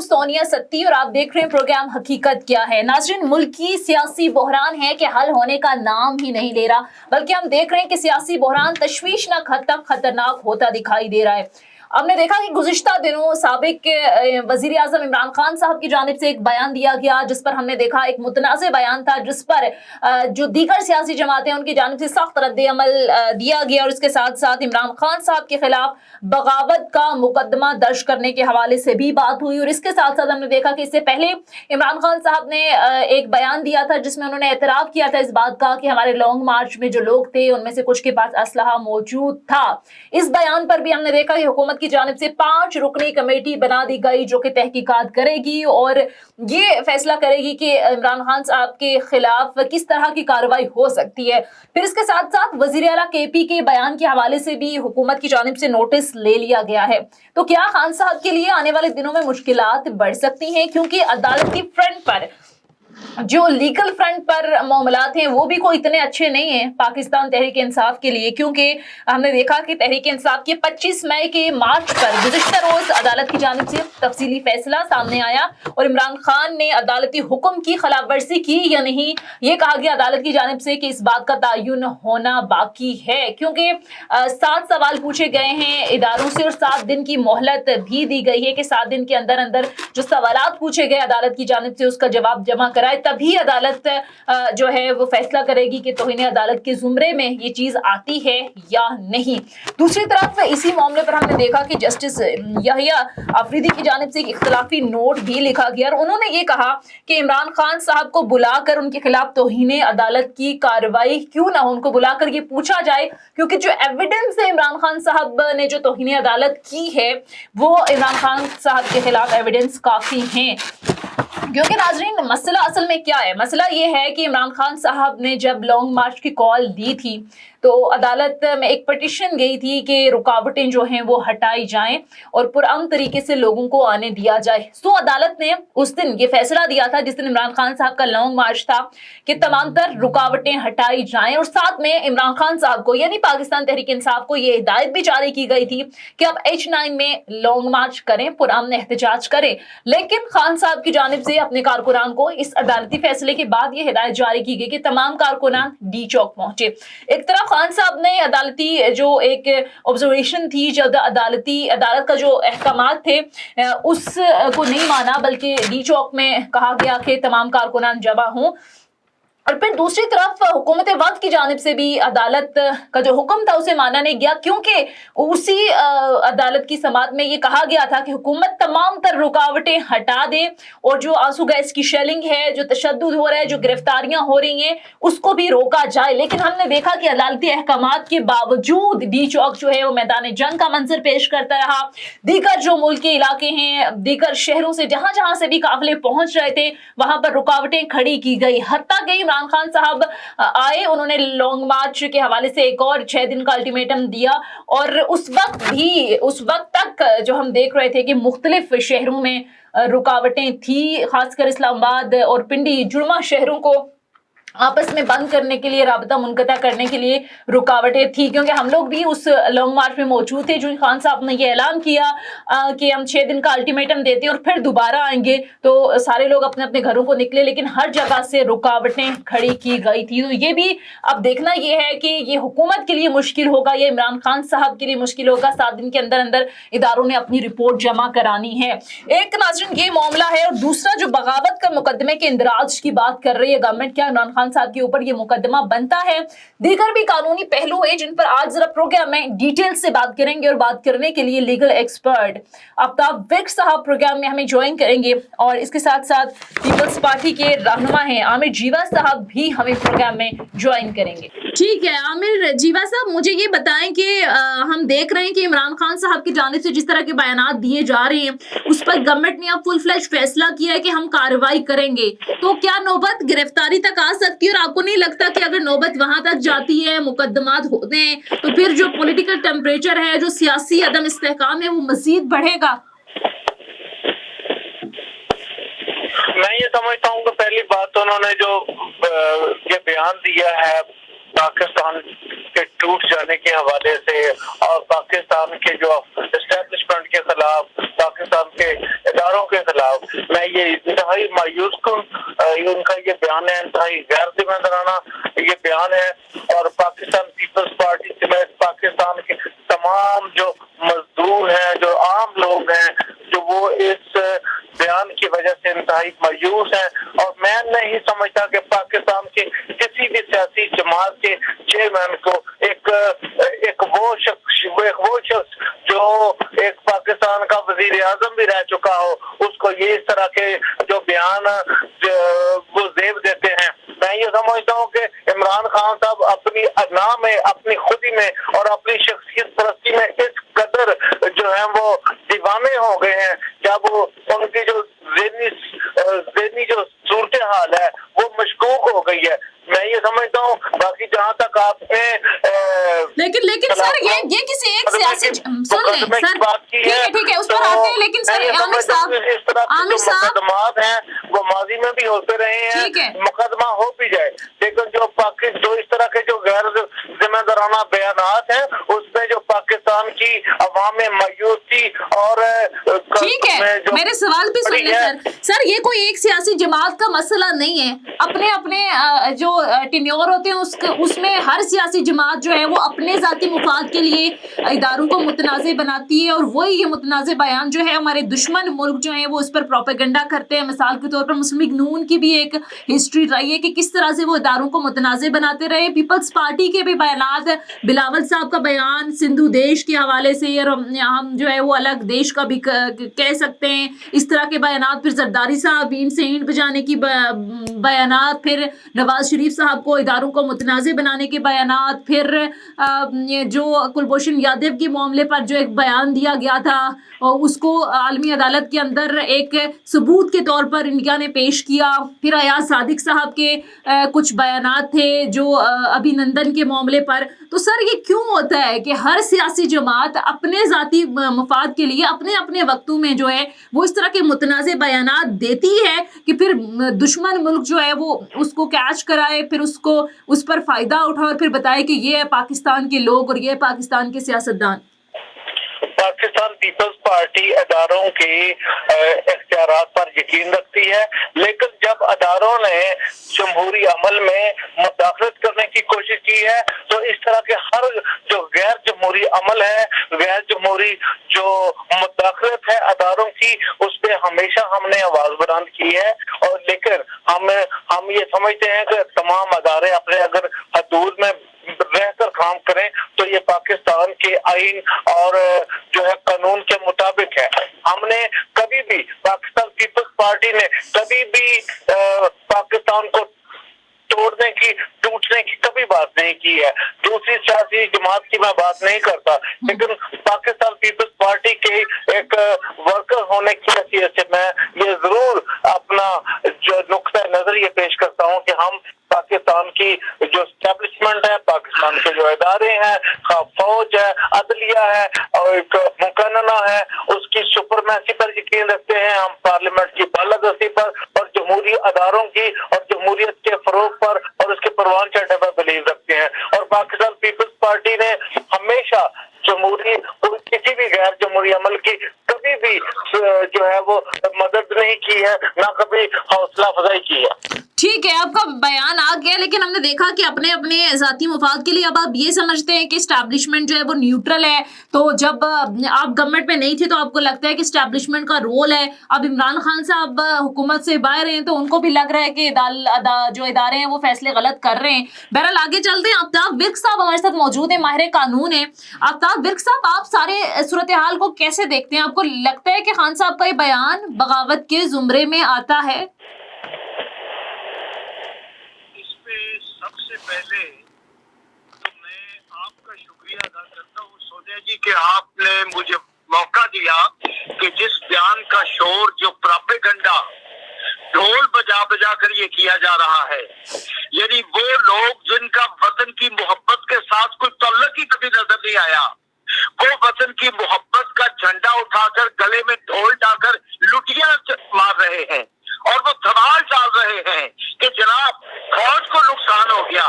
सोनिया सत्ती और आप देख रहे हैं प्रोग्राम हकीकत क्या है। नाज़रीन, मुल्की सियासी बहरान है कि हल होने का नाम ही नहीं ले रहा, बल्कि हम देख रहे हैं कि सियासी बहरान तशवीशनाक हद तक खतरनाक होता दिखाई दे रहा है। हमने देखा कि गुज़िश्ता दिनों साबिक वज़ीर आज़म इमरान खान साहब की जानिब से एक बयान दिया गया, जिस पर हमने देखा एक मुतनाज़ बयान था, जिस पर जो दीगर सियासी जमातें उनकी जानिब से सख्त रद्द-ए-अमल दिया गया और उसके साथ साथ इमरान खान साहब के खिलाफ बगावत का मुकदमा दर्ज करने के हवाले से भी बात हुई। और इसके साथ साथ हमने देखा कि इससे पहले इमरान खान साहब ने एक बयान दिया था, जिसमें उन्होंने एतराफ़ किया था इस बात का कि हमारे लॉन्ग मार्च में जो लोग थे उनमें से कुछ के पास असलहा मौजूद था। इस बयान पर भी हमने देखा कि हुकूमत की जानिब से 5 रुकनी कमेटी बना दी गई, जो कि तहकीकात करेगी और ये फैसला करेगी कि इमरान खान साहब के खिलाफ किस तरह की कार्रवाई हो सकती है। फिर इसके साथ साथ वज़ीर आला केपी के बयान के हवाले से भी हुकूमत की जानिब से नोटिस ले लिया गया है। तो क्या खान साहब के लिए आने वाले दिनों में मुश्किलात बढ़ सकती हैं, क्योंकि अदालती फ्रंट पर जो लीगल फ्रंट पर मामलात हैं वो भी कोई इतने अच्छे नहीं हैं पाकिस्तान तहरीक इंसाफ के लिए, क्योंकि हमने देखा कि तहरीक इंसाफ के 25 मई के मार्च पर गुज़िश्ता रोज अदालत की जानिब से तफसीली फैसला सामने आया और इमरान खान ने अदालती हुक्म की खिलाफ वर्जी की या नहीं, ये कहा गया अदालत की जानिब से कि इस बात का तयन होना बाकी है, क्योंकि 7 सवाल पूछे गए हैं इदारों से और 7 दिन की मोहलत भी दी गई है कि 7 दिन के अंदर अंदर जो सवालात पूछे गए अदालत की जानिब से उसका जवाब जमा कराए, तभी अदालत जो है वो फैसला करेगी कि तौहीन अदालत के जुमरे में ये चीज आती है या नहीं। दूसरी तरफ इसी मामले पर हमने देखा कि जस्टिस यहिया आफरीदी की जानिब से एक इख्तिलाफी नोट भी लिखा गया और उन्होंने ये कहा कि इमरान खान साहब को बुलाकर उनके खिलाफ तौहीन अदालत की कार्रवाई क्यों ना हो, उनको बुलाकर ये पूछा जाए, क्योंकि जो एविडेंस है इमरान खान साहब ने जो तौहीन अदालत की है वो इमरान खान साहब के खिलाफ एविडेंस काफी हैं। क्योंकि नाजरीन, मसला असल में क्या है? मसला ये है कि इमरान खान साहब ने जब लॉन्ग मार्च की कॉल दी थी तो अदालत में एक पिटीशन गई थी कि रुकावटें जो हैं वो हटाई जाएं और पुरअमन तरीके से लोगों को आने दिया जाए। सो अदालत ने उस दिन ये फैसला दिया था जिस दिन इमरान खान साहब का लॉन्ग मार्च था कि तमाम तर रुकावटें हटाई जाएं और साथ में इमरान खान साहब को यानी पाकिस्तान तहरीक इंसाफ को ये हिदायत भी जारी की गई थी कि आप H9 में लॉन्ग मार्च करें, पुरअमन एहतजाज करें। लेकिन खान साहब की जानिब से अपने कारकुनान को इस अदालती फैसले के बाद ये हिदायत जारी की गई कि तमाम कारकुनान डी चौक पहुंचे। एक तरफ खान साहब ने अदालती जो एक ऑब्जर्वेशन थी, जो अदालत का जो अहकामात थे उसको नहीं माना, बल्कि डी चौक में कहा गया कि तमाम कारकुनान जमा हों। और फिर दूसरी तरफ हुकूमत वक्त की जानिब से भी अदालत का जो हुक्म था उसे माना नहीं गया, क्योंकि उसी अदालत की समाअत में ये कहा गया था कि हुकूमत तमाम तर रुकावटें हटा दे और जो आंसू गैस की शेलिंग है, जो तशद्दुद हो रहा है, जो गिरफ्तारियां हो रही हैं, उसको भी रोका जाए। लेकिन हमने देखा कि अदालती अहकामात के बावजूद डी चौक जो है वो मैदान जंग का मंजर पेश करता रहा। दीगर जो मुल्क के इलाके हैं, दीगर शहरों से जहां जहां से भी काफिले पहुंच रहे थे वहां पर रुकावटें खड़ी की गई। हत्ता कि इमरान खान साहब आए, उन्होंने लॉन्ग मार्च के हवाले से एक और 6 दिन का अल्टीमेटम दिया और उस वक्त तक जो हम देख रहे थे कि मुख्तलिफ शहरों में रुकावटें थी, खासकर इस्लामाबाद और पिंडी जुड़वा शहरों को आपस में बंद करने के लिए, राबता मुनक़ता करने के लिए रुकावटें थी, क्योंकि हम लोग भी उस लॉन्ग मार्च में मौजूद थे जो खान साहब ने ये ऐलान किया कि हम 6 दिन का अल्टीमेटम देते हैं और फिर दोबारा आएंगे। तो सारे लोग अपने अपने घरों को निकले, लेकिन हर जगह से रुकावटें खड़ी की गई थी। तो ये भी अब देखना ये है कि ये हुकूमत के लिए मुश्किल होगा, ये इमरान खान साहब के लिए मुश्किल होगा। 7 दिन के अंदर अंदर इदारों ने अपनी रिपोर्ट जमा करानी है। एक नाज़रीन ये मामला है, और दूसरा जो बगावत का मुकदमे के इंदराज की बात कर रही है गवर्नमेंट, क्या इमरान खान साहब के ऊपर ये मुकदमा बनता है? दीगर भी कानूनी पहलू है जिन पर आज जरा प्रोग्राम में डिटेल से बात करेंगे और बात करने के लिए लीगल एक्सपर्ट आफ्ताब विक साहब प्रोग्राम में हमें ज्वाइन करेंगे और इसके साथ साथ पीपल्स पार्टी के रहनुमा हैं आमिर जीवा साहब भी हमें प्रोग्राम में ज्वाइन करेंगे। ठीक है आमिर जीवा साहब, मुझे ये बताएं कि हम देख रहे हैं कि इमरान खान साहब की जानिब से जिस तरह के बयानात दिए जा रहे हैं उस पर गवर्नमेंट ने अब फुल फ्लैश फैसला किया है कि हम कार्रवाई करेंगे, तो क्या नौबत गिरफ्तारी तक आ सकती है? और आपको नहीं लगता कि अगर नौबत वहां तक जाती है, मुकदमात होते हैं, तो फिर जो पॉलिटिकल टेम्परेचर है, जो सियासी अदम इस्तेहकाम है, वो मजीद बढ़ेगा? मैं ये समझता हूँ कि पहली बात तो उन्होंने जो ये बयान दिया है पाकिस्तान के टूट जाने के हवाले से और पाकिस्तान के जो एस्टेब्लिशमेंट के खिलाफ, पाकिस्तान के इदारों के खिलाफ, یہ انتہائی مایوس کن ان کا یہ بیان ہے، انتہائی غیر ذمہ دارانہ یہ بیان ہے، اور پاکستان پیپلز پارٹی سمیت پاکستان کے تمام جو مزدور ہیں، جو عام لوگ ہیں، جو وہ اس بیان کی وجہ سے انتہائی مایوس ہیں. اور میں نہیں سمجھتا کہ پاکستان کے کسی بھی سیاسی جماعت کے چیئرمین کو ایک وہ شخص جو ایک پاکستان کا وزیر اعظم بھی رہ چکا ہو، اس کو یہ اس طرح کے جو بیان وہ زیب دیتے ہیں. میں یہ سمجھتا ہوں کہ عمران خان صاحب اپنی انا میں، اپنی خودی میں اور اپنی شخصیت پرستی میں اس قدر جو ہے وہ دیوانے ہو گئے ہیں، جب وہ ان کی جو ذہنی جو صورتحال ہے وہ مشکوک ہو گئی ہے. میں یہ سمجھتا ہوں. باقی جہاں تک آپ نے لیکن سر یہ کسی ایک سیاسی سن لیں سر، ٹھیک ہے اس پر آتے ہیں، لیکن سر عامر صاحب مقدمات ہیں وہ ماضی میں بھی ہوتے رہے ہیں، مقدمہ ہو بھی جائے، لیکن جو اس طرح کے جو غیر ذمہ دارانہ بیانات ہیں اس میں جو پاکستان کی عوام میں مایوسی اور ٹھیک ہے، میرے سوال بھی سن لیں سر یہ کوئی ایک سیاسی جماعت کا مسئلہ نہیں ہے. اپنے جو ٹینیور ہوتے ہیں اس میں ہر سیاسی جماعت جو ہے وہ اپنے ذاتی مفاد کے لیے اداروں کو متنازع بناتی ہے، اور وہی یہ متنازع بیان جو ہے ہمارے دشمن ملک جو ہیں وہ اس پر پروپیگنڈا کرتے ہیں. مثال کے طور پر مسلم لیگ نون کی بھی ایک ہسٹری رہی ہے کہ کس طرح سے وہ اداروں کو متنازع بناتے رہے. پیپلز پارٹی کے بھی بیانات، بلاول صاحب کا بیان سندھو دیش کے حوالے سے، اور ہم جو ہے وہ الگ دیش کا بھی کہہ سکتے ہیں، اس طرح کے بیانات. پھر زرداری صاحب اینٹ سے اینٹ بجانے کی بیانات، پھر نواز شریف صاحب کو اداروں کو متنازع بنانے کے بیانات، پھر جو کلبھوشن یادو کے معاملے پر جو ایک بیان دیا گیا تھا اس کو عالمی عدالت کے اندر ایک ثبوت کے طور پر انڈیا نے پیش کیا. پھر ایاز صادق صاحب کے کچھ بیانات تھے جو ابھی نندن کے معاملے پر. تو سر یہ کیوں ہوتا ہے کہ ہر سیاسی جماعت اپنے ذاتی مفاد کے لیے اپنے وقتوں میں جو ہے وہ اس طرح کے متنازع بیانات دیتی ہے کہ پھر دشمن ملک جو ہے وہ اس کو کیچ کرائے، پھر اس پر فائدہ اٹھائے اور پھر بتائے کہ یہ ہے پاکستان کے لوگ اور یہ ہے پاکستان کے سیاستدان؟ پاکستان پیپلز پارٹی اداروں کے اختیارات پر یقین رکھتی ہے، لیکن جب اداروں نے جمہوری عمل میں مداخلت کرنے کی کوشش کی ہے تو اس طرح کے ہر جو غیر جمہوری عمل ہے، غیر جمہوری جو مداخلت ہے اداروں کی، اس پہ ہمیشہ ہم نے آواز بلند کی ہے. اور لیکن ہم یہ سمجھتے ہیں کہ تمام ادارے اپنے اگر حدود میں رہ کر کام کریں تو یہ پاکستان کے آئین اور جو ہے قانون کے مطابق ہے. ہم نے کبھی بھی، پاکستان پیپلز پارٹی نے کبھی بھی پاکستان کو توڑنے کی، ٹوٹنے کی کبھی بات نہیں کی ہے. دوسری سیاسی جماعت کی میں بات نہیں کرتا، لیکن پاکستان پیپلز پارٹی کے ایک ورکر ہونے کی حیثیت سے میں یہ ضرور اپنا جو نقطۂ نظر یہ پیش کرتا ہوں کہ ہم پاکستان کی جو اسٹیبلشمنٹ ہے، پاکستان کے جو ادارے ہیں، فوج ہے، عدلیہ ہے اور ایک مقننہ ہے، اس کی سپرمیسی پر یقین رکھتے ہیں. ہم پارلیمنٹ کی بالادستی پر اور جمہوری اداروں کی اور جمہوریت کے فروغ پر اور اس کے پروان چڑھنے پر بلیو رکھتے ہیں. اور پاکستان پیپلز پارٹی نے ہمیشہ جمہوری کسی بھی غیر جمہوری عمل کی کبھی بھی جو ہے وہ مدد نہیں کی ہے، نہ کبھی حوصلہ افزائی کی ہے. ٹھیک ہے، آپ کا بیان آ گیا، لیکن ہم نے دیکھا کہ اپنے ذاتی مفاد کے لیے اب آپ یہ سمجھتے ہیں کہ اسٹیبلشمنٹ جو ہے وہ نیوٹرل ہے. تو جب آپ گورنمنٹ میں نہیں تھے تو آپ کو لگتا ہے کہ اسٹیبلشمنٹ کا رول ہے. اب عمران خان صاحب حکومت سے باہر ہیں تو ان کو بھی لگ رہا ہے کہ جو ادارے ہیں وہ فیصلے غلط کر رہے ہیں. بہرحال آگے چلتے ہیں. آفتاب ورک صاحب ہمارے ساتھ موجود ہیں، ماہر قانون ہیں. آفتاب ورک صاحب، آپ سارے صورتحال کو کیسے دیکھتے ہیں؟ آپ کو لگتا ہے کہ خان صاحب کا یہ بیان بغاوت کے زمرے میں آتا ہے؟ سب سے پہلے تو میں آپ کا شکریہ ادا کرتا ہوں سونیا جی کہ آپ نے مجھے موقع دیا کہ جس بیان کا شور جو پروپیگنڈا ڈھول بجا بجا کر یہ کیا جا رہا ہے، یعنی وہ لوگ جن کا وطن کی محبت کے ساتھ کوئی تعلق ہی کبھی نظر نہیں آیا، وہ وطن کی محبت کا جھنڈا اٹھا کر گلے میں ڈھول ڈا کر لٹیاں مار رہے ہیں اور وہ دھمال ڈال رہے ہیں کہ جناب فوج کو نقصان ہو گیا،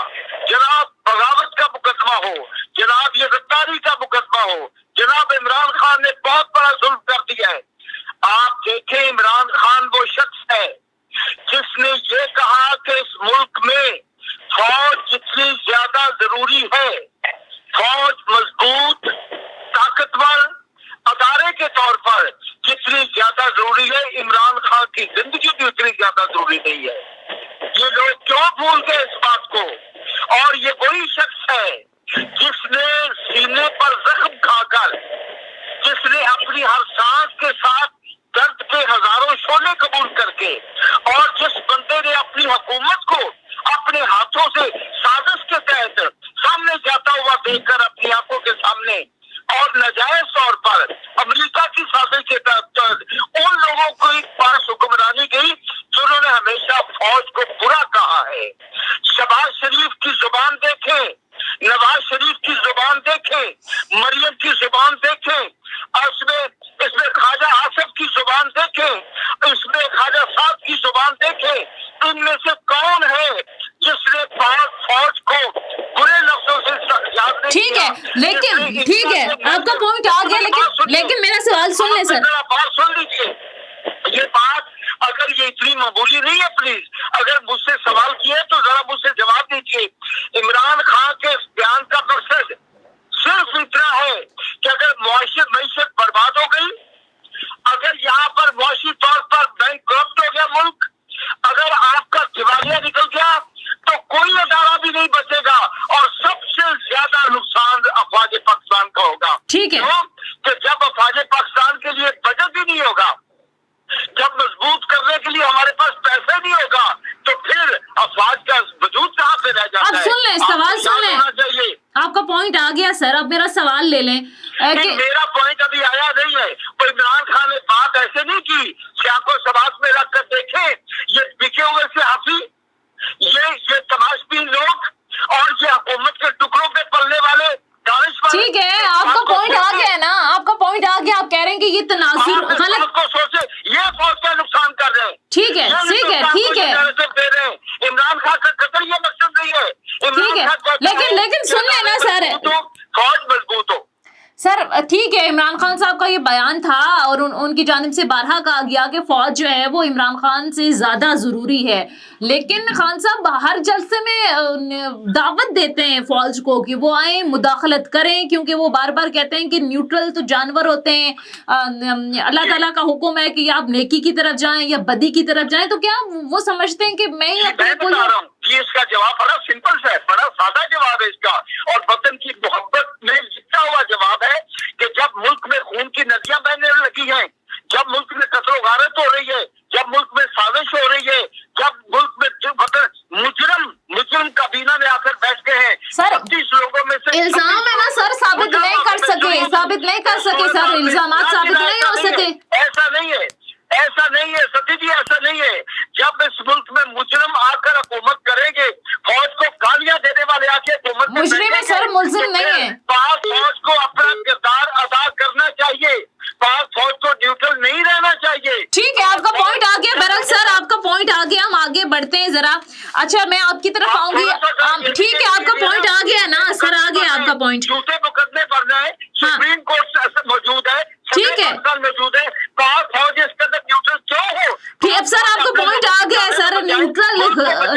جناب بغاوت کا مقدمہ ہو، جناب یہ غداری کا مقدمہ ہو، جناب عمران خان نے بہت بڑا ظلم کر دیا ہے. आप देखें, इमरान खान वो शख्स है जिसने ये कहा कि इस मुल्क में फौज जितनी ज्यादा जरूरी है, फौज मजबूत ताकतवर अदारे के तौर पर जितनी ज्यादा जरूरी है, इमरान खान की जिंदगी भी उतनी ज्यादा जरूरी नहीं है। ये लोग क्यों भूल गए इस बात को? और ये वही शख्स है जिसने सीने पर जख्म खाकर, जिसने अपनी हर सांस के साथ दर्द के हजारों शोले कबूल करके, और जिस बंदे ने अपनी हुकूमत को अपने हाथों से साजिश के तहत सामने जाता हुआ देखकर अपनी आंखों के सामने और नाजायज तौर पर अमेरिका की साजिश के तहत उन लोगों को एक पास हुक्मरानी गई जिन्होंने हमेशा फौज को बुरा कहा है। शहबाज शरीफ की जुबान देखें, नवाज शरीफ की जुबान देखें, मरियम की जुबान देखें, इसमें ख्वाजा आसिफ की जुबान देखें, इसमें ख्वाजा साहब की जुबान देखें। इनमें से कौन है जिसने फौज को बुरे लफ्जों से याद नहीं ठीक है, किया? लेकिन ठीक है, आपका पॉइंट आ गया, लेकिन मेरा सवाल सुन ले सर। बात सुन लीजिए, ये बात अगर ये इतनी मामूली नहीं है, प्लीज अगर मुझसे सवाल किए तो जरा मुझसे जवाब दीजिए। इमरान खान के इस बयान का मकसद सिर्फ इतना है कि अगर मईशत बर्बाद हो गई, अगर यहाँ पर मुआशी तौर पर बैंक करप्ट हो गया मुल्क, अगर आपका दिवालिया निकल गया तो कोई अदारा भी नहीं बचेगा और सबसे ज्यादा नुकसान अफवाज पाकिस्तान का होगा। ठीक है, कि जब अफवाज पाकिस्तान के लिए बजट ही नहीं होगा, जब मजबूत करने के लिए हमारे पास पैसे नहीं होगा, तो फिर अफवाज का वजूद कहाँ पे रह जाता है? अब सुन लें, सवाल सुन लें, आपका पॉइंट आ गया सर। अब मेरा सवाल ले लें कि मेरा पॉइंट अभी आया नहीं है। तो इमरान खान ने बात ऐसे नहीं की कि आपको सवाल में रख कर देखे, ये बिके हुए से हाफी, ये तमाशबीन लोग और ये हुकूमत के टुकड़ों पे पलने वाले दानिशवर। ठीक है, आपका पॉइंट आ गया ना, आपका पॉइंट आ गया। आप कह रहे हैं कि ये तनासुर गलत को सोचे, ये फौज का नुकसान कर रहे हैं। ठीक है, ठीक है, ठीक है, दे रहे हैं। इमरान खान का कतल ये मकसद नहीं है। ठीक है, लेकिन सुन लेना सर, फौज मजबूत हो। सर ठीक है, इमरान खान साहब का ये बयान था और उनकी जानिब से बारहा कहा गया कि फौज जो है वो इमरान खान से ज्यादा जरूरी है, लेकिन खान साहब हर जलसे में दावत देते हैं फौज को कि वो आए मुदाखलत करें, क्योंकि वो बार बार कहते हैं कि न्यूट्रल तो जानवर होते हैं, अल्लाह ताला का हुक्म है कि आप नेकी की तरफ जाएं या बदी की तरफ जाएं। तो क्या वो समझते हैं कि मैं ही अपने बता रहा हूँ, ये इसका जवाब बड़ा सिंपल सा है, बड़ा सादा जवाब है इसका, और वतन की मोहब्बत में लिखा हुआ जवाब है कि जब मुल्क में खून की नदियां बहने लगी हैं, जब मुल्क में कत्ल गारत हो रही है, जब मुल्क में साजिश हो रही है, जब मुल्क में मुजरिम काबीना में आकर बैठ गए हैं, सर 25 लोगों में से इल्जाम है ना सर, साबित नहीं कर सके सर, इल्जामात साबित नहीं हो सके। ऐसा नहीं है, ऐसा नहीं है सती जी, ऐसा नहीं है। जब इस मुल्क में मुजरिम आकर हुकूमत करेंगे, फौज को गालियां देने वाले आके हुकूमत में मुजरिम है सर, मुलजिम नहीं है। फौज को अपना किरदार अदा करना चाहिए, फौज को न्यूट्रल नहीं रहना चाहिए। ठीक है, आपका पॉइंट आ गया बहरहाल सर, आपका पॉइंट आ गया। हम आगे बढ़ते हैं जरा। अच्छा, मैं आपकी तरफ आऊंगी। ठीक है, आपका पॉइंट आ गया ना सर, आ गया आपका पॉइंट। झूठे मुकदमे भरना है, सुप्रीम कोर्ट मौजूद है, ठीक है, मौजूद है, फौज इसके अंदर न्यूट्रल क्यों हो? ठीक सर, आपका पॉइंट आ गया है सर, न्यूट्रल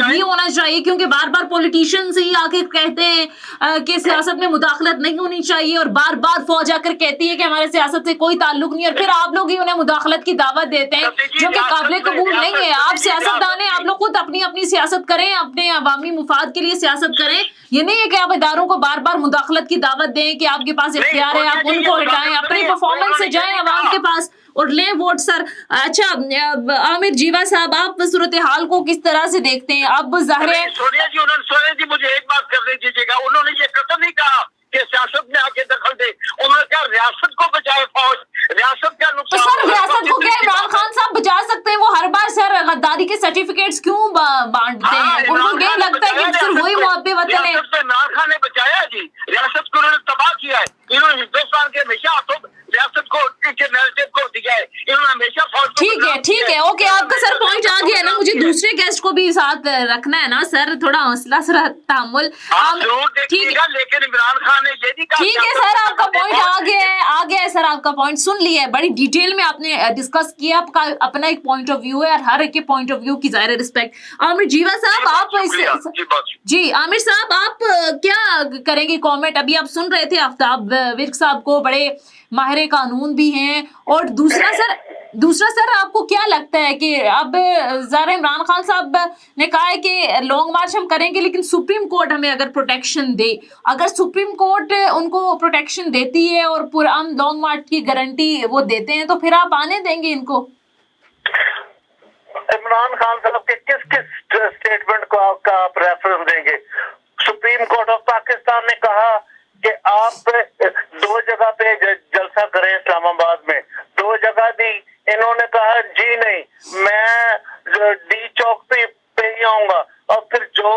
ही होना चाहिए, क्योंकि बार बार पॉलिटिशियंस ही आके कहते हैं कि सियासत में मुदाखलत नहीं होनी चाहिए, और बार बार फौज आकर कहती है कि हमारे सियासत से कोई ताल्लुक नहीं, और फिर आप लोग ही उन्हें मुदाखलत की दावत देते हैं, जो कि काबिल कबूल नहीं है। आप सियासतदान हैं, आप लोग खुद अपनी अपनी सियासत करें, अपने अवामी मुफाद के लिए सियासत करें। ये नहीं है कि आप इदारों को बार बार मुदाखलत की दावत दें कि आपके पास इख्तियार है, आप उनको हटाएं, अपनी परफॉर्मेंस से जाएं अवाम के पास और लें वोट सर। अच्छा आमिर जीवा साहब, आप सूरत हाल को किस तरह से देखते हैं? अब ज़ाहिर है सोनिया जी मुझे एक बात कर दीजिएगा, उन्होंने ये कतई नहीं कहा कि सियासत में आके दखल दे, उन्होंने कहा रियासत को बचाए फौज, रियासत का नुकसान। तो सर रियासत को क्या इमरान खान साहब बचा सकते हैं? वो हर बार सर गद्दारी के सर्टिफिकेट्स क्यों बांटते हैं? उनको ये लगता है कि सिर्फ वही मुहब्बे वतन है। इमरान खान ने बचाया जी, रियासत को उन्होंने तबाह किया है, इन्होंने हिंदुस्तान के हमेशा रियासत को दिया है, इन्होंने हमेशा फौज। ठीक है, ओके, आपका सर पॉइंट आ गया ना। मुझे दूसरे गेस्ट को भी साथ रखना है ना सर, थोड़ा हौसला सर, तहम्मुल। ठीक है, लेकिन इमरान खान ने ये नहीं कहा। ठीक है सर, आपका पॉइंट आ गया है सर, आपका आपका पॉइंट सुन लिया है, बड़ी डिटेल में आपने डिस्कस किया, आपका अपना एक पॉइंट ऑफ व्यू है और हर एक के पॉइंट ऑफ व्यू की ज़ाहिर रिस्पेक्ट। आमिर जीवा साहब आप जी आमिर साहब आप क्या करेंगे कमेंट? अभी आप सुन रहे थे आफ्ताब विर्क साहब को, बड़े माहिर कानून भी हैं, और दूसरा सर आपको क्या लगता है कि अब ज़ाहिर इमरान खान साहब ने कहा है कि लॉन्ग मार्च हम करेंगे लेकिन सुप्रीम कोर्ट हमें अगर प्रोटेक्शन दे, अगर सुप्रीम कोर्ट उनको प्रोटेक्शन देती है और पुरअमन लॉन्ग मार्च की गारंटी वो देते हैं, तो फिर आप आने देंगे इनको? इमरान खान साहब के किस स्टेटमेंट को आप रेफरेंस देंगे? सुप्रीम कोर्ट ऑफ पाकिस्तान ने कहा कि आप 2 जगह पे जलसा करें इस्लामाबाद में, 2 जगह दी, इन्होंने कहा जी नहीं मैं डी चौक पे ही आऊंगा, और फिर जो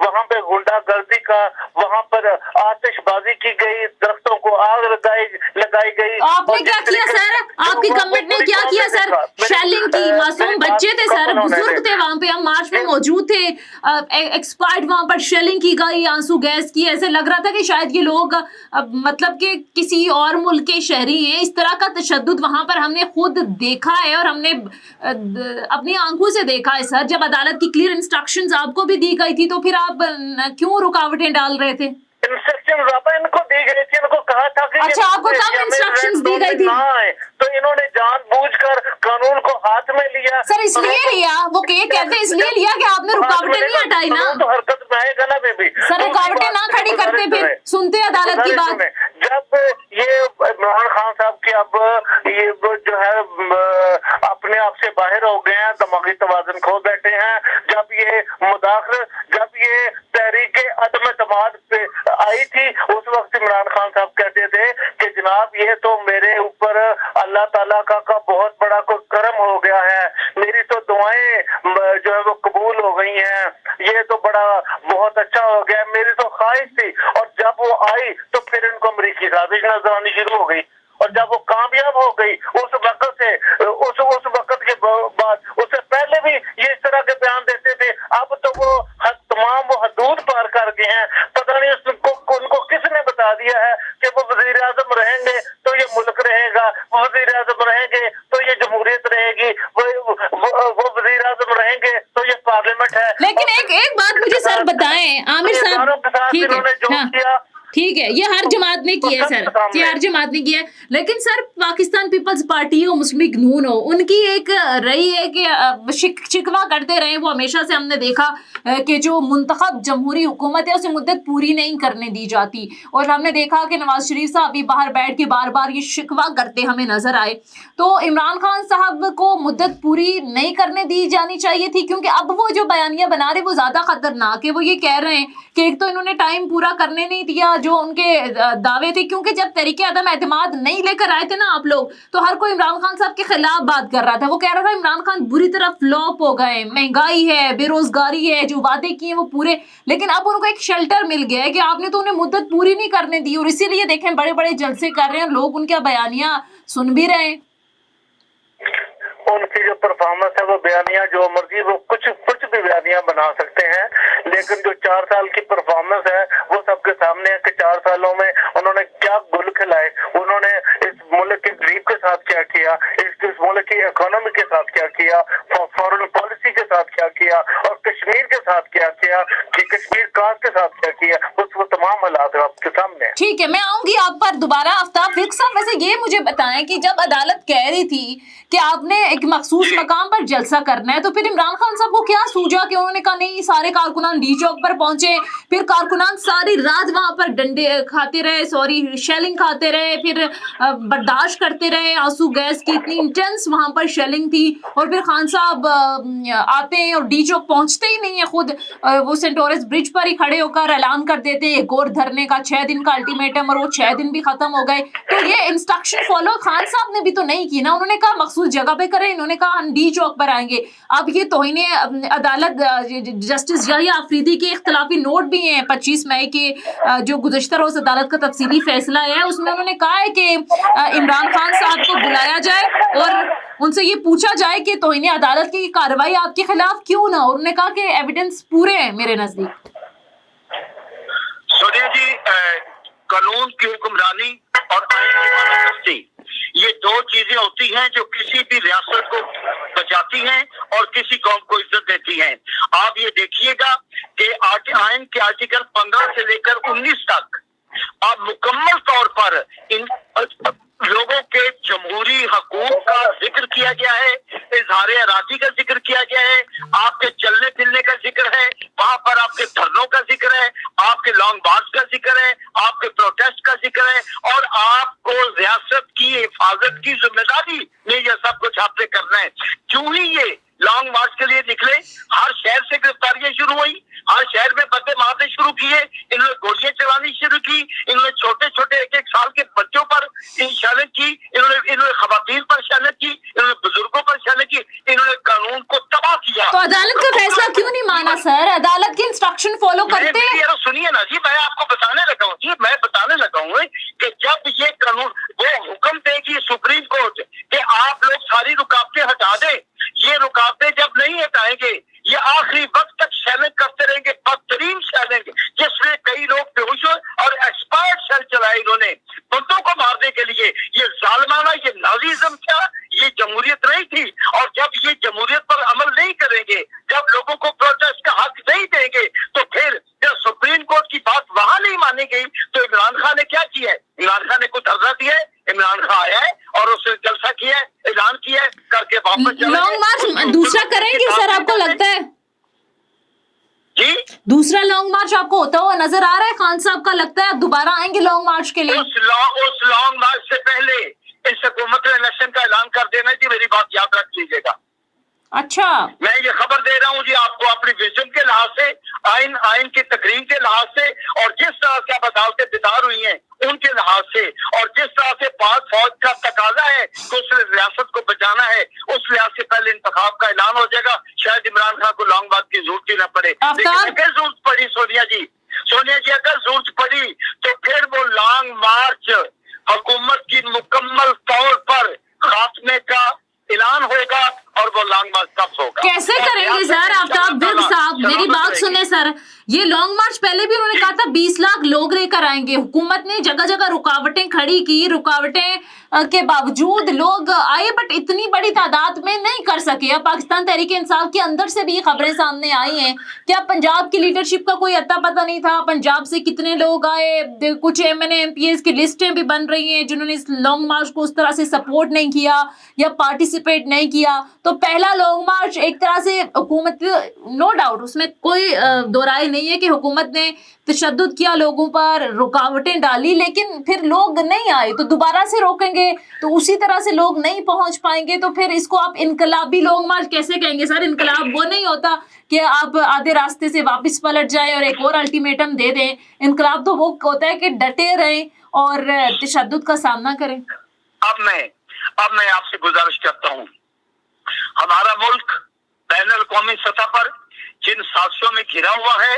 वहां पे गुंडागर्दी का, वहां पर आतिशबाजी की गई, दरख्तों को आग लगाई गई। आपने क्या किया सर? आपकी गवर्नमेंट ने क्या किया सर? शेलिंग की, मासूम बच्चे थे सर, बुजुर्ग थे, वहां पे हम मार्च में मौजूद थे, एक्सपर्ट वहां पर शेलिंग की गई, आंसू गैस की, ऐसे लग रहा था कि शायद ये लोग मतलब कि किसी और मुल्क के शहरी हैं। इस तरह का तशद्दुद वहां पर हमने खुद देखा है और हमने अपनी आंखों से देखा है सर। जब अदालत की क्लियर इंस्ट्रक्शंस आपको भी दी गई थी तो फिर आप क्यों रुकावटें डाल रहे थे? इंस्ट्रक्शंस इनको दी गई थी, इनको कहा था कि अच्छा, आपको कब इंस्ट्रक्शंस दी गई थी? तो इन्होंने जानबूझकर कानून को हाथ में लिया। सर इसलिए लिया, वो कहते इसलिए लिया कि आपने रुकावटें नहीं हटाई ना, तो हरकत में आएगा ना बेबी। सर रुकावटें ना खड़ी करते फिर सुनते अदालत की बात। जब ये इमरान खान साहब के अब ये जो है अपने आप से बाहर हो गए हैं, दिमागी तवाज़ुन खो बैठे हैं, जब ये मुदाखलत, जब ये तहरीक अदम एतमाद पे आई थी, उस वक्त इमरान खान साहब कहते थे कि जनाब ये तो मेरे ऊपर अल्लाह ताला का बहुत बड़ा कोई करम हो गया है, मेरी तो दुआएं जो है वो कबूल हो गई हैं, ये तो बड़ा बहुत अच्छा हो गया, मेरी तो ख्वाहिश थी। और जब वो आई तो फिर इनको अमरीकी साजिश नजर आनी शुरू हो गई, और जब वो कामयाब हो गई उस वक्त से उस वक्त के बाद, उससे पहले भी ये इस तरह के बयान देते थे। अब तो वो तमाम वो हदूद पार कर गए हैं। पता नहीं उनको किसने बता दिया है कि वो वजीर आजम रहेंगे तो ये मुल्क रहेगा, वो वजीर आजम रहेंगे तो ये जमहूरियत रहेगी, वो वजीर आजम रहेंगे तो ये पार्लियामेंट है। लेकिन एक बात मुझे सर बताएं आमिर साहब, ठीक है, ये हर जमात ने किया है सर, ये हर जमात ने किया है, लेकिन सर पाकिस्तान पीपल्स पार्टी हो, मुस्लिम लीग नून हो, उनकी एक रही है कि शिकवा करते रहे। वो हमेशा से हमने देखा कि जो मुंतखब जमहूरी हुकूमत है उसे मुद्दत पूरी नहीं करने दी जाती, और हमने देखा कि नवाज शरीफ साहब भी बाहर बैठ के बार बार ये शिकवा करते हमें नजर आए। तो इमरान खान साहब को मुद्दत पूरी नहीं करने दी जानी चाहिए थी, क्योंकि अब वो जो बयानियां बना रहे वो ज़्यादा खतरनाक है। वो ये कह रहे हैं कि एक तो इन्होंने टाइम पूरा करने नहीं दिया जो उनके दावे थे, क्योंकि जब तरीके अदम एतमाद नहीं लेकर आए थे ना आप लोग, तो हर कोई इमरान खान साहब के खिलाफ बात कर रहा था। वो कह रहा था इमरान खान बुरी तरह फ्लॉप हो गए, महंगाई है, बेरोजगारी है, जो वादे किए वो पूरे, लेकिन अब उनको एक शेल्टर मिल गया है कि आपने तो उन्हें मुद्दत पूरी नहीं करने दी, और इसीलिए देखें बड़े बड़े जलसे कर रहे हैं, लोग उनकी बयानियां सुन भी रहे हैं। उनकी जो परफॉर्मेंस है वो बयानियां जो मर्जी वो कुछ भी बयानियां बना सकते हैं, लेकिन जो 4 साल की परफॉर्मेंस है वो सबके सामने है कि 4 सालों में उन्होंने क्या गुल खिलाए, उन्होंने इस मुल्क के गरीब के साथ क्या किया, इस मुल्क की इकोनॉमी के साथ क्या किया, फॉरेन पॉलिसी के साथ क्या किया, और कश्मीर के साथ क्या किया, कि कश्मीर काज के साथ क्या किया, वो तमाम हालात आपके सामने। ठीक है, मैं आऊंगी आप पर दोबारा। आफ्ताब विर्क साहब वैसे ये मुझे बताएं कि जब अदालत कह रही थी कि आपने एक मखसूस मकाम पर जलसा करना है, तो फिर इमरान खान साहब को क्या सूझा कि उन्होंने कहा नहीं, सारे कारकुनान डी चौक पर पहुंचे, फिर कारकुनान सारी रात वहां पर डंडे खाते रहे, शेलिंग खाते रहे, फिर बर्दाश्त करते रहे, आंसू गैस की इतनी इंटेंस वहां पर शेलिंग थी, और फिर खान साहब आते हैं और डी चौक पहुंचते ही नहीं है, खुद वो सेंटोरस ब्रिज पर ही खड़े होकर ऐलान कर देते हैं एक और धरने का, 6 दिन का अल्टीमेटम, और वो 6 दिन भी खत्म हो गए। तो ये इंस्ट्रक्शन फॉलो खान साहब ने भी तो नहीं की ना, उन्होंने कहा मखसूस जगह पे करें, इन्होंने कहा हम डी चौक पर आएंगे। अब ये तौहीन अदालत जस्टिस याहिया अफरीदी के इख्तलाफी नोट भी हैं 25 मई के, जो गुज़श्ता रोज़ अदालत का तफसीली फैसला है, उसमें उन्होंने कहा है कि इमरान खान साहब को बुलाया जाए और उनसे ये पूछा जाए कि तौहीन अदालत की कार्रवाई आपके खिलाफ क्यों ना, उन्होंने कहा कि एविडेंस पूरे हैं मेरे नजदीक। सोनिया जी, कानून की हुक्मरानी और आइन की मानादस्ती, ये दो चीजें होती हैं जो किसी भी रियासत को बचाती हैं और किसी कौम को इज्जत देती हैं। आप ये देखिएगा कि आइन के आर्टिकल 15 से लेकर 19 तक अब मुकम्मल तौर पर इन लोगों के जमहूरी हकूक का जिक्र किया गया है, इजहार अराजी का जिक्र किया गया है, आपके चलने फिरने का जिक्र है, वहां पर आपके धरनों का जिक्र है, आपके लॉन्ग मार्च का जिक्र है, आपके प्रोटेस्ट का जिक्र है, और आपको रियासत की हिफाजत की जिम्मेदारी में यह सब कुछ आपने करना है। क्यों ही ये लॉन्ग मार्च के लिए निकले, हर शहर से गिरफ्तारियां शुरू हुई, हर शहर में बंदे मारने शुरू किए, इन्होंने गोलियां चलानी शुरू की, इन्होंने छोटे छोटे 1-1 साल के बच्चों पर शामिल की, इन्होंने खवातीन पर शामिल की, इन्होंने बुजुर्गों पर शामिल की, इन्होंने कानून को तबाह किया। तो अदालत का फैसला क्यों नहीं माना सर? अदालत के इंस्ट्रक्शन फॉलो करते हैं। सुनिए ना जी, मैं आपको बताने लगा हूँ जी, मैं बताने लगा हूँ कि जब ये कानून वो हुक्म देगी सुप्रीम कोर्ट कि आप लोग सारी रुकावटें हटा दें, ये रुकावटें जब नहीं हटाएंगे, ये आखिरी वक्त तक चैलेंज करते रहेंगे, बदतरीन चैलेंज, जिसमें कई लोग बेहोश और एक्सपर्ट सेल चलाए इन्होंने बंदों को मारने के लिए। ये जालिमाना, ये नाजीज्म था, ये जमहूरियत नहीं थी। और जब ये जमहूरियत पर अमल नहीं करेंगे, जब लोगों को प्रोटेस्ट का हक नहीं देंगे, तो फिर जब सुप्रीम कोर्ट की बात वहां नहीं मानी गई, तो इमरान खान ने क्या किया है? इमरान खान ने कुछ धरना दिया है, इमरान खान आया है और उसने जलसा किया है, ऐलान किया है, करके वापस चले। लॉन्ग मार्च दूसरा करेंगे सर, आपको लगता है? जी, दूसरा लॉन्ग मार्च आपको होता हुआ नजर आ रहा है खान साहब का? लगता है आप दोबारा आएंगे लॉन्ग मार्च के लिए? उस लॉन्ग मार्च से पहले इस हुकूमत ने इलेक्शन का ऐलान कर देना जी, मेरी बात याद रख लीजिएगा। अच्छा, मैं ये खबर दे रहा हूँ जी आपको, अपनी विजन के लिहाज से, आइन की तकरीर के लिहाज से, और जिस तरह से अब अदालतें बेदार हुई हैं उनके लिहाज से, और जिस तरह से पाक फौज का तकाजा है कि उस रियासत को बचाना है, उस लिहाज से पहले इंतखाब का ऐलान हो जाएगा। शायद इमरान खान को लॉन्ग मार्च की जरूरत ही न पड़े। लेकिन अगर जरूरत पड़ी सोनिया जी, अगर जरूरत पड़ी तो फिर वो लॉन्ग मार्च हुकूमत की मुकम्मल तौर पर खात्मे का ऐलान होगा और वो लॉन्ग मार्च कब होगा। कैसे करेंगे सर? आफ्ताब विर्क साहब, मेरी बात सुने सर, ये लॉन्ग मार्च पहले भी उन्होंने कहा था 20 लाख लोग लेकर आएंगे। हुकूमत ने जगह जगह रुकावटें खड़ी की, रुकावटें के बावजूद लोग आए, बट इतनी बड़ी तादाद में नहीं कर सके। अब पाकिस्तान तहरीक इंसाफ के अंदर से भी खबरें सामने आई हैं कि अब पंजाब की लीडरशिप का कोई अता पता नहीं था, पंजाब से कितने लोग आए, कुछ MNA MPs की लिस्टें भी बन रही हैं जिन्होंने इस लॉन्ग मार्च को उस तरह से सपोर्ट नहीं किया या पार्टिसिपेट नहीं किया। तो पहला लॉन्ग मार्च एक तरह से हुकूमत, नो डाउट उसमें कोई दो राय नहीं है कि हुकूमत ने तशद्दुद किया लोगों पर, रुकावटें डाली, लेकिन फिर लोग नहीं आए। तो दोबारा से रोकेंगे तो उसी तरह से लोग नहीं पहुंच पाएंगे, तो फिर इसको आप इनकलाबी लॉन्ग मार्च कैसे कहेंगे सर? इनकलाब वो नहीं होता कि आप आधे रास्ते से वापस पलट जाएं और एक और अल्टीमेटम दे दें। इनकलाब तो वो होता है कि डटे रहें और तशद्दुद का सामना करें। अब मैं आपसे गुजारिश करता हूँ, हमारा मुल्क बैनुल कौमी सतह पर जिन साजिशों में घिरा हुआ है,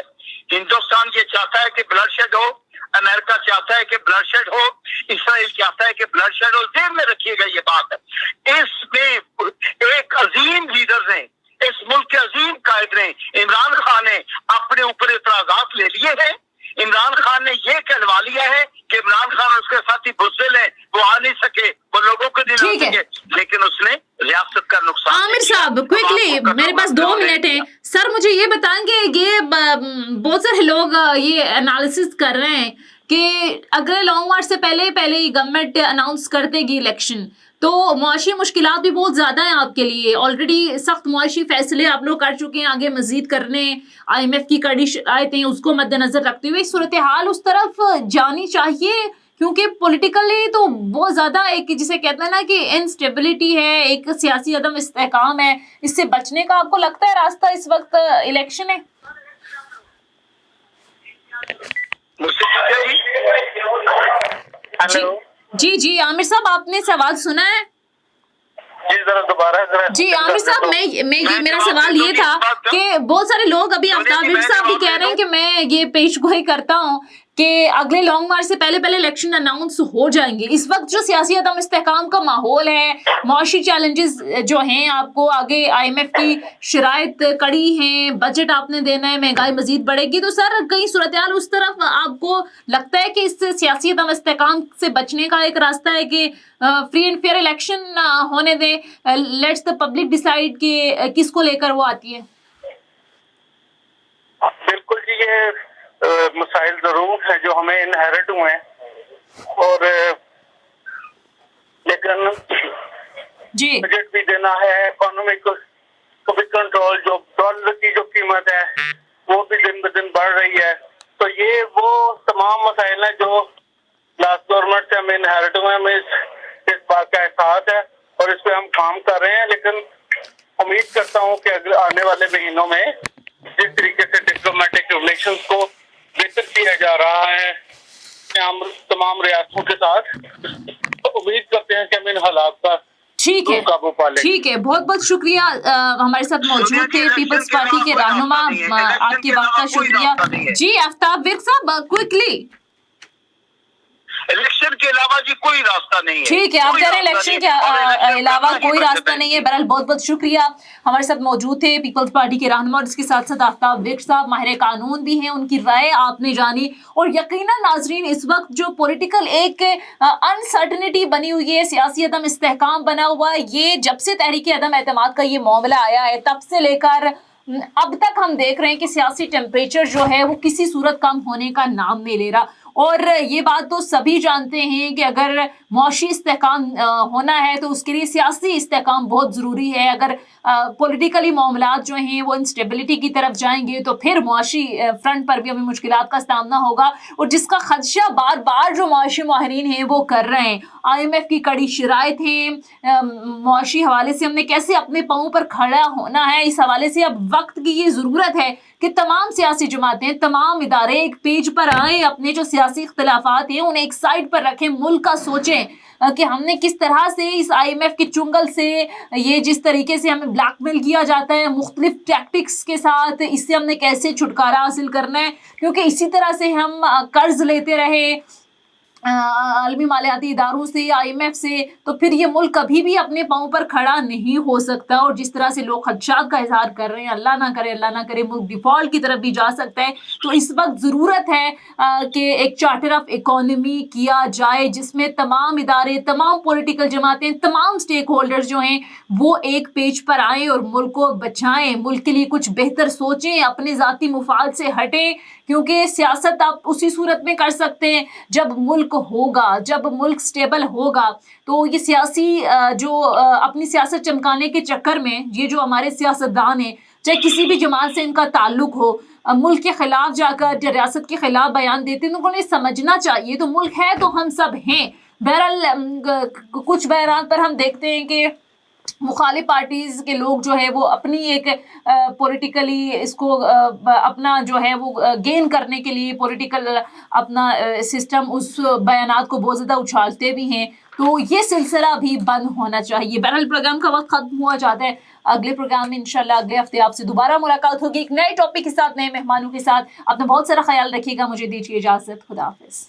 हिंदुस्तान ये चाहता है कि ब्लडशेड हो, अमेरिका चाहता है कि ब्लडशेड हो, इसराइल चाहता है कि ब्लडशेड हो। ज़हन में रखिएगा ये बात। इसमें एक अजीम लीडर ने, इस मुल्क के अजीम कायद ने, इमरान खान ने अपने ऊपर इतराज़ात ले लिए हैं। इमरान खान ने ये कहलवा लिया है कि इमरान खान और उसके साथी बुज़दिल हैं, वो आ नहीं सके, वो लोगों को नहीं ला सके, लेकिन उसने रियासत का नुकसान। आमिर साहब क्विकली, मेरे पास 2 मिनट है सर, मुझे ये बताएंगे, ये बहुत सारे लोग ये एनालिसिस कर रहे हैं कि अगर लॉन्ग मार्च से पहले ही गवर्नमेंट अनाउंस कर देगी इलेक्शन, तो मुआशी मुश्किलात भी बहुत ज़्यादा हैं आपके लिए। ऑलरेडी सख्त मुआशी फैसले आप लोग कर चुके हैं, आगे मजीद करने, IMF की कड़ी शराइतें उसको मद्देनजर रखते हुए सूरत हाल उस तरफ जानी चाहिए, क्योंकि पॉलिटिकली तो बहुत ज़्यादा एक जिसे कहते हैं ना कि इनस्टेबिलिटी है, एक सियासी अदम इस्तेहकाम है। इससे बचने का आपको लगता है रास्ता इस वक्त इलेक्शन है? जी आमिर साहब, आपने सवाल सुना है? जी जरा दोबारा जी आमिर साहब, मैं मेरा सवाल ये था कि बहुत सारे लोग, अभी आफ्ताब विर्क साहब भी कह रहे हैं कि मैं ये पेशगोई करता हूँ کہ اگلے لانگ مارچ سے پہلے پہلے الیکشن اناؤنس ہو جائیں گے. اس وقت جو سیاسی عدم استحکام کا ماحول ہے, معاشی چیلنجز جو ہیں, آپ کو آگے IMF کی شرائط کڑی ہیں, بجٹ آپ نے دینا ہے, مہنگائی مزید بڑھے گی, تو سر کئی صورتحال اس طرف آپ کو لگتا ہے کہ اس سے سیاسی عدم استحکام سے بچنے کا ایک راستہ ہے کہ فری اینڈ فیئر الیکشن ہونے دیں, لیٹس دا پبلک ڈیسائیڈ کہ کس کو لے کر وہ آتی ہے؟ بالکل جی, یہ مسائل ضرور ہیں جو ہمیں انہیرٹ ہوئے ہیں, اور لیکن جی بجٹ بھی دینا ہے, اکانومک کو بھی کنٹرول, جو ڈالر کی جو قیمت ہے وہ بھی دن بدن بڑھ رہی ہے. تو یہ وہ تمام مسائل ہیں جو لاسٹ گورنمنٹ سے ہمیں انہیرٹ ہوئے ہیں. ہمیں اس بات کا احساس ہے اور اس پہ ہم کام کر رہے ہیں, لیکن امید کرتا ہوں کہ آنے والے مہینوں میں جس طریقے سے ڈپلومیٹک ریلیشنز کو بہتر کیا جا رہا ہے تمام ریاستوں کے ساتھ, تو امید کرتے ہیں کہ ہم ان حالات کا ٹھیک ہے, قابو پا لیں. ٹھیک ہے, بہت بہت شکریہ. ہمارے ساتھ موجود تھے پیپلز پارٹی کے رہنما, آپ کے وقت کا شکریہ. جی آفتاب ورک صاحب, کوئکلی. الیکشن کے علاوہ جی کوئی راستہ نہیں ہے. ٹھیک ہے, آپ کہہ رہے ہیں الیکشن کے علاوہ کوئی راستہ نہیں ہے. بہرحال بہت بہت شکریہ. ہمارے ساتھ موجود تھے پیپلز پارٹی کے رہنما, اور اس کے ساتھ ساتھ آفتاب ورک صاحب ماہر قانون بھی ہیں, ان کی رائے آپ نے جانی. اور یقیناً ناظرین, اس وقت جو پولیٹیکل ایک انسرٹنٹی بنی ہوئی ہے, سیاسی عدم استحکام بنا ہوا ہے, یہ جب سے تحریک عدم اعتماد کا یہ معاملہ آیا ہے تب سے لے کر اب تک ہم دیکھ رہے ہیں کہ سیاسی ٹیمپریچر جو ہے وہ کسی صورت کم ہونے کا نام نہیں لے رہا. اور یہ بات تو سبھی جانتے ہیں کہ اگر معاشی استحکام ہونا ہے تو اس کے لیے سیاسی استحکام بہت ضروری ہے. اگر پولیٹیکلی معاملات جو ہیں وہ انسٹیبلٹی کی طرف جائیں گے تو پھر معاشی فرنٹ پر بھی ہمیں مشکلات کا سامنا ہوگا, اور جس کا خدشہ بار بار جو معاشی ماہرین ہیں وہ کر رہے ہیں. IMF کی کڑی شرائط ہیں, معاشی حوالے سے ہم نے کیسے اپنے پاؤں پر کھڑا ہونا ہے, اس حوالے سے اب وقت کی یہ ضرورت ہے کہ تمام سیاسی جماعتیں, تمام ادارے ایک پیج پر آئیں, اپنے جو سیاسی اختلافات ہیں انہیں ایک سائڈ پر رکھیں, ملک کا سوچیں کہ ہم نے کس طرح سے اس IMF کے چنگل سے, یہ جس طریقے سے ہمیں بلیک میل کیا جاتا ہے مختلف ٹیکٹکس کے ساتھ, اس سے ہم نے کیسے چھٹکارا حاصل کرنا ہے. کیونکہ اسی طرح سے ہم قرض لیتے رہے عالمی مالیاتی اداروں سے, IMF سے, تو پھر یہ ملک کبھی بھی اپنے پاؤں پر کھڑا نہیں ہو سکتا. اور جس طرح سے لوگ خدشات کا اظہار کر رہے ہیں, اللہ نہ کرے ملک ڈیفالٹ کی طرف بھی جا سکتا ہے. تو اس وقت ضرورت ہے کہ ایک چارٹر آف اکانومی کیا جائے جس میں تمام ادارے, تمام پولیٹیکل جماعتیں, تمام سٹیک ہولڈرز جو ہیں وہ ایک پیج پر آئیں اور ملک کو بچائیں, ملک کے لیے کچھ بہتر سوچیں, اپنے ذاتی مفاد سے ہٹیں. کیونکہ سیاست آپ اسی صورت میں کر سکتے ہیں جب ملک ہوگا, جب ملک سٹیبل ہوگا. تو یہ سیاسی جو اپنی سیاست چمکانے کے چکر میں یہ جو ہمارے سیاستدان ہیں, چاہے کسی بھی جماعت سے ان کا تعلق ہو, ملک کے خلاف جا کر ریاست کے خلاف بیان دیتے ہیں, تو انہیں سمجھنا چاہیے تو ملک ہے تو ہم سب ہیں. بہرحال کچھ بیانات پر ہم دیکھتے ہیں کہ مخالف پارٹیز کے لوگ جو ہے وہ اپنی ایک پولیٹیکلی اس کو اپنا جو ہے وہ گین کرنے کے لیے پولیٹیکل اپنا سسٹم اس بیانات کو بہت زیادہ اچھالتے بھی ہیں. تو یہ سلسلہ بھی بند ہونا چاہیے. بہرحال پروگرام کا وقت ختم ہوا جاتا ہے. اگلے پروگرام میں انشاءاللہ اگلے ہفتے آپ سے دوبارہ ملاقات ہوگی ایک نئے ٹاپک کے ساتھ, نئے مہمانوں کے ساتھ. اپنا بہت سارا خیال رکھیے گا. مجھے دیجیے اجازت. خدا حافظ.